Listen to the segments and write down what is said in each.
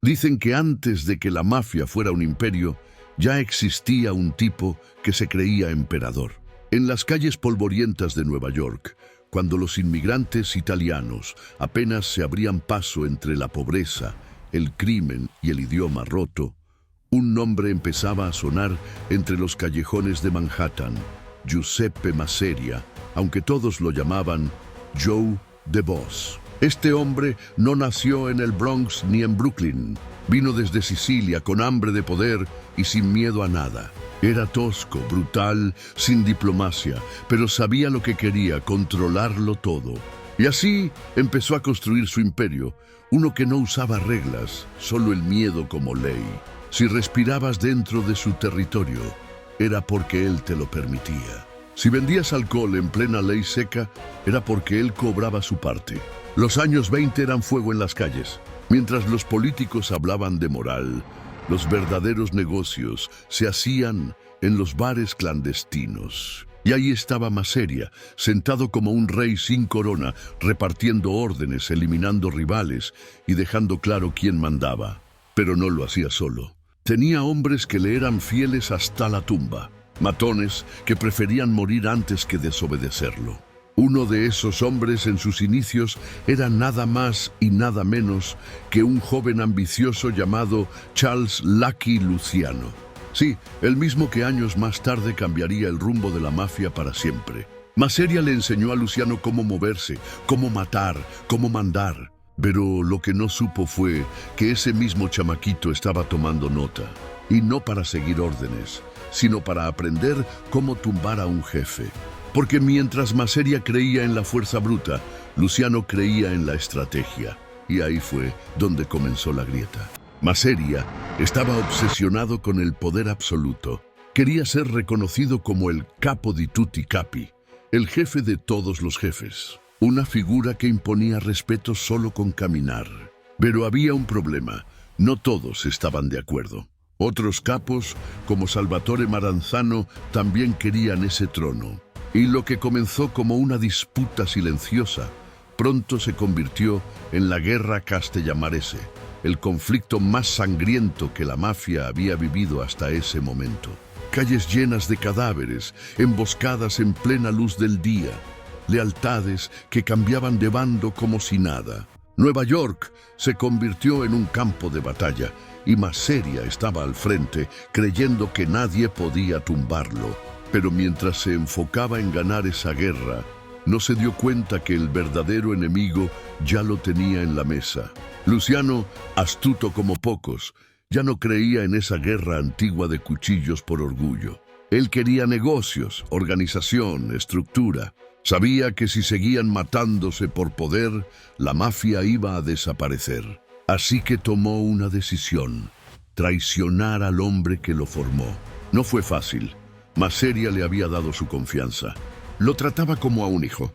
Dicen que antes de que la mafia fuera un imperio, ya existía un tipo que se creía emperador. En las calles polvorientas de Nueva York, cuando los inmigrantes italianos apenas se abrían paso entre la pobreza, el crimen y el idioma roto, un nombre empezaba a sonar entre los callejones de Manhattan: Giuseppe Masseria, aunque todos lo llamaban Joe the Boss. Este hombre no nació en el Bronx ni en Brooklyn. Vino desde Sicilia con hambre de poder y sin miedo a nada. Era tosco, brutal, sin diplomacia, pero sabía lo que quería: controlarlo todo. Y así empezó a construir su imperio, uno que no usaba reglas, solo el miedo como ley. Si respirabas dentro de su territorio, era porque él te lo permitía. Si vendías alcohol en plena ley seca, era porque él cobraba su parte. Los años 20 eran fuego en las calles. Mientras los políticos hablaban de moral, los verdaderos negocios se hacían en los bares clandestinos. Y ahí estaba Masseria, sentado como un rey sin corona, repartiendo órdenes, eliminando rivales y dejando claro quién mandaba. Pero no lo hacía solo. Tenía hombres que le eran fieles hasta la tumba, matones que preferían morir antes que desobedecerlo. Uno de esos hombres en sus inicios era nada más y nada menos que un joven ambicioso llamado Charles Lucky Luciano. Sí, el mismo que años más tarde cambiaría el rumbo de la mafia para siempre. Masseria le enseñó a Luciano cómo moverse, cómo matar, cómo mandar. Pero lo que no supo fue que ese mismo chamaquito estaba tomando nota. Y no para seguir órdenes, sino para aprender cómo tumbar a un jefe. Porque mientras Masseria creía en la fuerza bruta, Luciano creía en la estrategia. Y ahí fue donde comenzó la grieta. Masseria estaba obsesionado con el poder absoluto. Quería ser reconocido como el capo di tutti capi, el jefe de todos los jefes. Una figura que imponía respeto solo con caminar. Pero había un problema: no todos estaban de acuerdo. Otros capos, como Salvatore Maranzano, también querían ese trono. Y lo que comenzó como una disputa silenciosa, pronto se convirtió en la guerra castellamarese, el conflicto más sangriento que la mafia había vivido hasta ese momento. Calles llenas de cadáveres, emboscadas en plena luz del día, lealtades que cambiaban de bando como si nada. Nueva York se convirtió en un campo de batalla y Masseria estaba al frente, creyendo que nadie podía tumbarlo. Pero mientras se enfocaba en ganar esa guerra, no se dio cuenta que el verdadero enemigo ya lo tenía en la mesa. Luciano, astuto como pocos, ya no creía en esa guerra antigua de cuchillos por orgullo. Él quería negocios, organización, estructura. Sabía que si seguían matándose por poder, la mafia iba a desaparecer. Así que tomó una decisión: traicionar al hombre que lo formó. No fue fácil. Masseria le había dado su confianza. Lo trataba como a un hijo.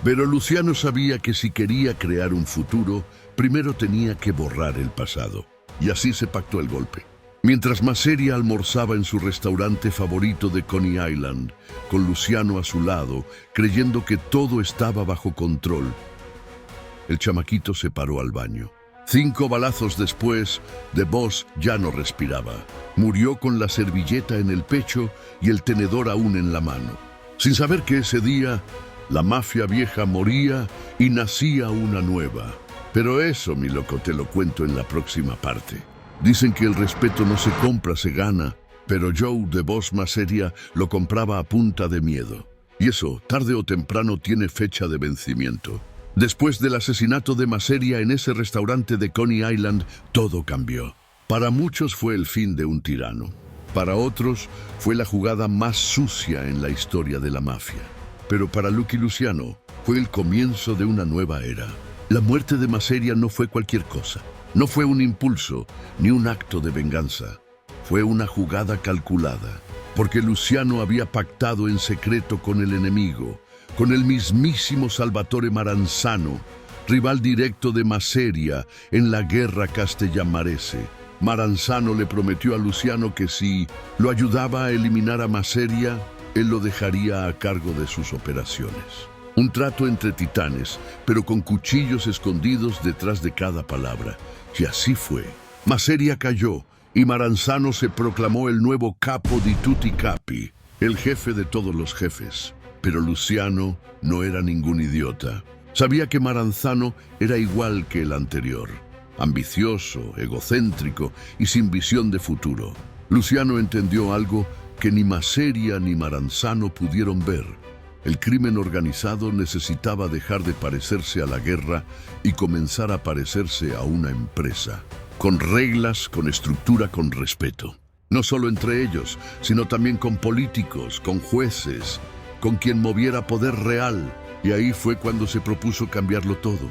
Pero Luciano sabía que si quería crear un futuro, primero tenía que borrar el pasado. Y así se pactó el golpe. Mientras Masseria almorzaba en su restaurante favorito de Coney Island, con Luciano a su lado, creyendo que todo estaba bajo control, el chamaquito se paró al baño. 5 balazos después, The Boss ya no respiraba. Murió con la servilleta en el pecho y el tenedor aún en la mano. Sin saber que ese día, la mafia vieja moría y nacía una nueva. Pero eso, mi loco, te lo cuento en la próxima parte. Dicen que el respeto no se compra, se gana. Pero Joe The Boss Masseria lo compraba a punta de miedo. Y eso, tarde o temprano, tiene fecha de vencimiento. Después del asesinato de Masseria en ese restaurante de Coney Island, todo cambió. Para muchos fue el fin de un tirano. Para otros fue la jugada más sucia en la historia de la mafia. Pero para Lucky Luciano fue el comienzo de una nueva era. La muerte de Masseria no fue cualquier cosa. No fue un impulso ni un acto de venganza. Fue una jugada calculada. Porque Luciano había pactado en secreto con el enemigo, con el mismísimo Salvatore Maranzano, rival directo de Masseria en la guerra castellamarese. Maranzano le prometió a Luciano que si lo ayudaba a eliminar a Masseria, él lo dejaría a cargo de sus operaciones. Un trato entre titanes, pero con cuchillos escondidos detrás de cada palabra. Y así fue. Maseria cayó y Maranzano se proclamó el nuevo capo di tutti capi, el jefe de todos los jefes. Pero Luciano no era ningún idiota. Sabía que Maranzano era igual que el anterior, ambicioso, egocéntrico y sin visión de futuro. Luciano entendió algo que ni Maseria ni Maranzano pudieron ver. El crimen organizado necesitaba dejar de parecerse a la guerra y comenzar a parecerse a una empresa, con reglas, con estructura, con respeto. No solo entre ellos, sino también con políticos, con jueces, con quien moviera poder real. Y ahí fue cuando se propuso cambiarlo todo.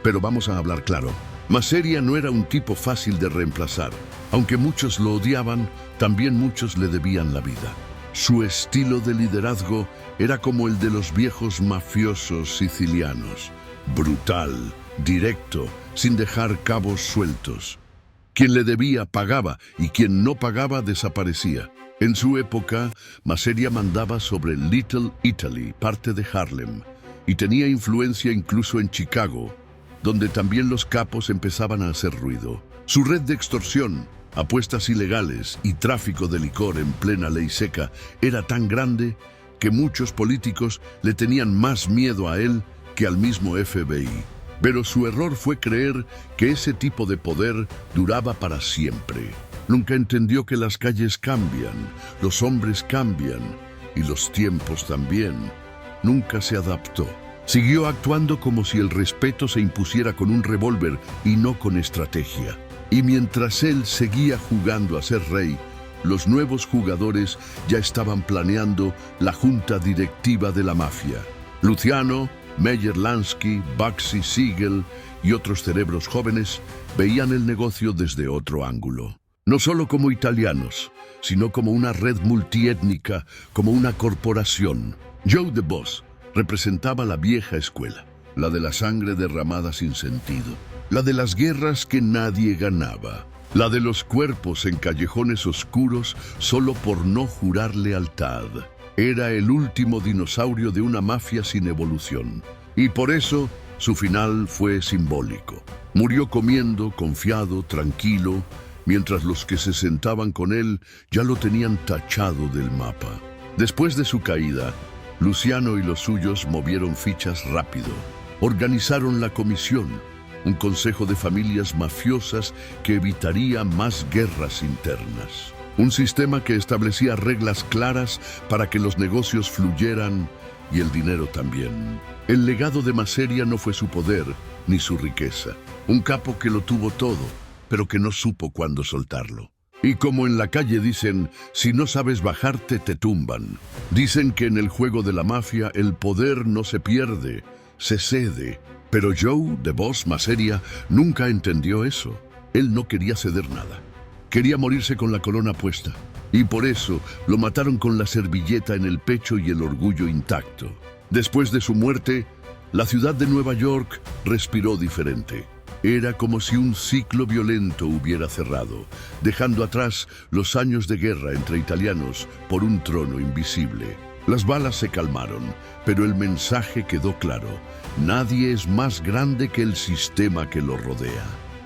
Pero vamos a hablar claro. Maseria no era un tipo fácil de reemplazar. Aunque muchos lo odiaban, también muchos le debían la vida. Su estilo de liderazgo era como el de los viejos mafiosos sicilianos. Brutal, directo, sin dejar cabos sueltos. Quien le debía pagaba y quien no pagaba desaparecía. En su época, Maseria mandaba sobre Little Italy, parte de Harlem, y tenía influencia incluso en Chicago, donde también los capos empezaban a hacer ruido. Su red de extorsión, apuestas ilegales y tráfico de licor en plena ley seca era tan grande que muchos políticos le tenían más miedo a él que al mismo FBI. Pero su error fue creer que ese tipo de poder duraba para siempre. Nunca entendió que las calles cambian, los hombres cambian y los tiempos también. Nunca se adaptó. Siguió actuando como si el respeto se impusiera con un revólver y no con estrategia. Y mientras él seguía jugando a ser rey, los nuevos jugadores ya estaban planeando la junta directiva de la mafia. Luciano, Meyer Lansky, Bugsy Siegel y otros cerebros jóvenes veían el negocio desde otro ángulo. No solo como italianos, sino como una red multiétnica, como una corporación. Joe the Boss representaba la vieja escuela, la de la sangre derramada sin sentido, la de las guerras que nadie ganaba, la de los cuerpos en callejones oscuros solo por no jurar lealtad. Era el último dinosaurio de una mafia sin evolución, y por eso su final fue simbólico. Murió comiendo, confiado, tranquilo, mientras los que se sentaban con él ya lo tenían tachado del mapa. Después de su caída, Luciano y los suyos movieron fichas rápido. Organizaron la comisión, un consejo de familias mafiosas que evitaría más guerras internas. Un sistema que establecía reglas claras para que los negocios fluyeran y el dinero también. El legado de Maseria no fue su poder ni su riqueza. Un capo que lo tuvo todo, pero que no supo cuándo soltarlo. Y como en la calle dicen, si no sabes bajarte, te tumban. Dicen que en el juego de la mafia el poder no se pierde, se cede. Pero Joe, The Boss Maseria, nunca entendió eso. Él no quería ceder nada. Quería morirse con la corona puesta. Y por eso lo mataron con la servilleta en el pecho y el orgullo intacto. Después de su muerte, la ciudad de Nueva York respiró diferente. Era como si un ciclo violento hubiera cerrado, dejando atrás los años de guerra entre italianos por un trono invisible. Las balas se calmaron, pero el mensaje quedó claro. Nadie es más grande que el sistema que lo rodea.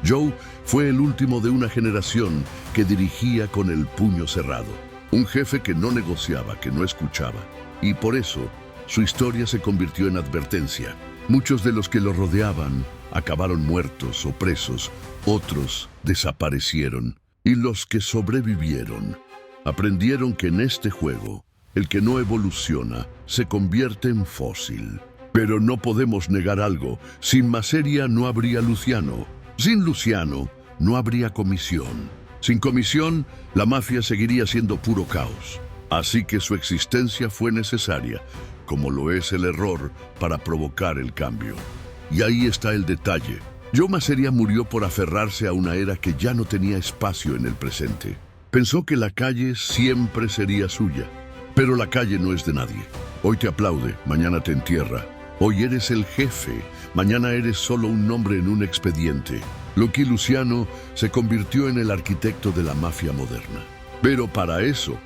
Joe fue el último de una generación que dirigía con el puño cerrado. Un jefe que no negociaba, que no escuchaba. Y por eso, su historia se convirtió en advertencia. Muchos de los que lo rodeaban acabaron muertos o presos, otros desaparecieron. Y los que sobrevivieron aprendieron que en este juego, el que no evoluciona se convierte en fósil. Pero no podemos negar algo. Sin Maseria no habría Luciano. Sin Luciano no habría comisión. Sin comisión, la mafia seguiría siendo puro caos. Así que su existencia fue necesaria, como lo es el error para provocar el cambio. Y ahí está el detalle. Joe Maseria murió por aferrarse a una era que ya no tenía espacio en el presente. Pensó que la calle siempre sería suya. Pero la calle no es de nadie. Hoy te aplaude, mañana te entierra. Hoy eres el jefe, mañana eres solo un nombre en un expediente. Lucky Luciano se convirtió en el arquitecto de la mafia moderna. Pero para eso,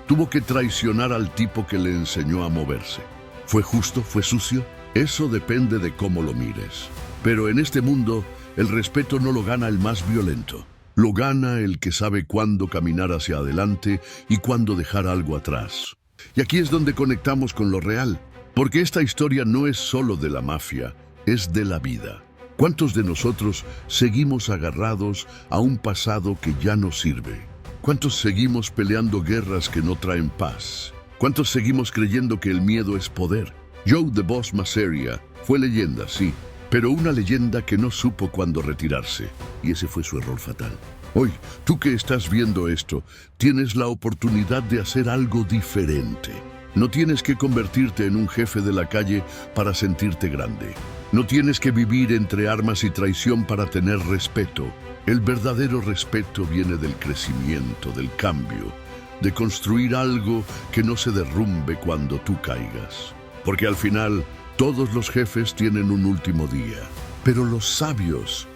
tuvo que traicionar al tipo que le enseñó a moverse. ¿Fue justo? ¿Fue sucio? Eso depende de cómo lo mires. Pero en este mundo, el respeto no lo gana el más violento. Lo gana el que sabe cuándo caminar hacia adelante y cuándo dejar algo atrás. Y aquí es donde conectamos con lo real, porque esta historia no es solo de la mafia, es de la vida. ¿Cuántos de nosotros seguimos agarrados a un pasado que ya no sirve? ¿Cuántos seguimos peleando guerras que no traen paz? ¿Cuántos seguimos creyendo que el miedo es poder? Joe The Boss Masseria fue leyenda, sí, pero una leyenda que no supo cuándo retirarse, y ese fue su error fatal. Hoy, tú que estás viendo esto, tienes la oportunidad de hacer algo diferente. No tienes que convertirte en un jefe de la calle para sentirte grande. No tienes que vivir entre armas y traición para tener respeto. El verdadero respeto viene del crecimiento, del cambio, de construir algo que no se derrumbe cuando tú caigas. Porque al final, todos los jefes tienen un último día. Pero los sabios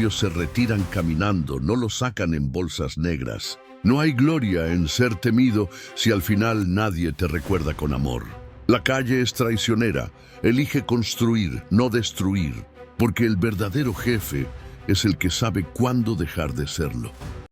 se retiran caminando, no los sacan en bolsas negras. No hay gloria en ser temido si al final nadie te recuerda con amor. La calle es traicionera, elige construir, no destruir, porque el verdadero jefe es el que sabe cuándo dejar de serlo.